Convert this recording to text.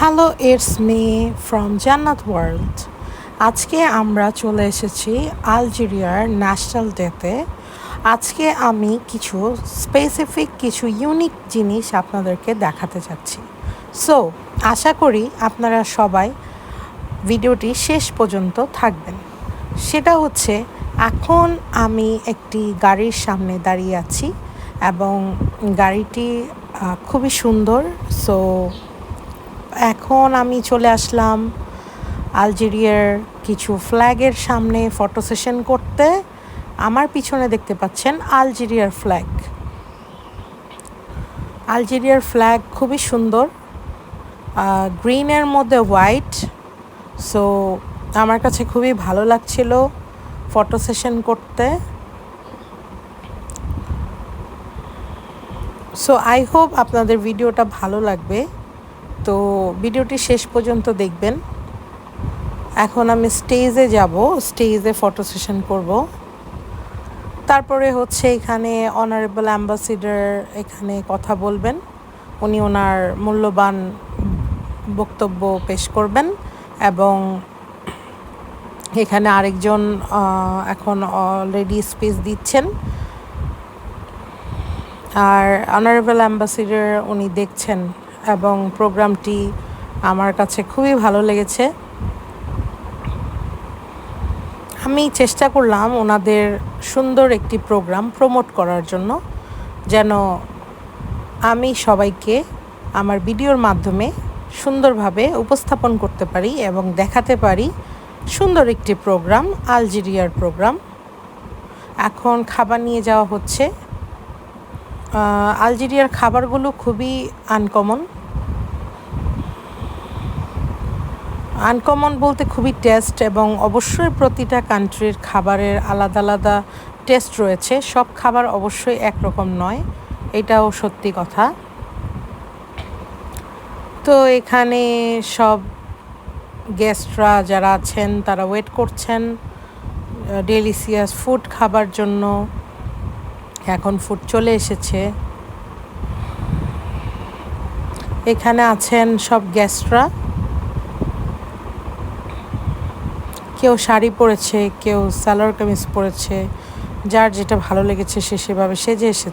Hello, it's me from জান্নাত world. আজকে আমরা চলে এসেছি আলজেরিয়ার ন্যাশনাল ডেতে। আজকে আমি কিছু স্পেসিফিক কিছু ইউনিক জিনিস আপনাদেরকে দেখাতে চাচ্ছি। সো আশা করি আপনারা সবাই ভিডিওটি শেষ পর্যন্ত থাকবেন। সেটা হচ্ছে, এখন আমি একটি গাড়ির সামনে দাঁড়িয়ে আছি এবং গাড়িটি খুবই সুন্দর। সো এখন আমি চলে আসলাম আলজেরিয়ার কিছু ফ্ল্যাগের সামনে ফটো সেশন করতে। আমার পিছনে দেখতে পাচ্ছেন আলজেরিয়ার ফ্ল্যাগ। আলজেরিয়ার ফ্ল্যাগ খুবই সুন্দর, গ্রিনের মধ্যে হোয়াইট। সো আমার কাছে খুবই ভালো লাগছিল ফটো সেশন করতে। সো আই হোপ আপনাদের ভিডিওটা ভালো লাগবে, তো ভিডিওটি শেষ পর্যন্ত দেখবেন। এখন আমি স্টেজে যাব, স্টেজে ফটো সেশন করব। তারপরে হচ্ছে এখানে অনারেবল অ্যাম্বাসিডার এখানে কথা বলবেন, উনি ওনার মূল্যবান বক্তব্য পেশ করবেন এবং এখানে আরেকজন এখন অলরেডি স্পিচ দিচ্ছেন। আর অনারেবল অ্যাম্বাসিডার উনি দেখছেন এবং প্রোগ্রামটি আমার কাছে খুবই ভালো লেগেছে। আমি চেষ্টা করলাম ওনাদের সুন্দর একটি প্রোগ্রাম প্রমোট করার জন্য, যেন আমি সবাইকে আমার ভিডিওর মাধ্যমে সুন্দরভাবে উপস্থাপন করতে পারি এবং দেখাতে পারি সুন্দর একটি প্রোগ্রাম, আলজেরিয়ার প্রোগ্রাম। এখন খাবার নিয়ে যাওয়া হচ্ছে। আলজেরিয়ার খাবারগুলো খুবই আনকমন বলতে খুবই টেস্ট, এবং অবশ্যই প্রতিটা কান্ট্রির খাবারের আলাদা আলাদা টেস্ট রয়েছে। সব খাবার অবশ্যই একরকম নয়, এটাও সত্যি কথা। তো এখানে সব গেস্টরা যারা আছেন তারা ওয়েট করছেন ডেলিসিয়াস ফুড খাবার জন্য। এখন ফুড চলে এসেছে। এখানে আছেন সব গেস্টরা, কেউ শাড়ি পরেছে, কেউ সালোয়ার কামিজ পরেছে, যার যেটা ভালো লেগেছে সে সেভাবে সেজে এসেছে।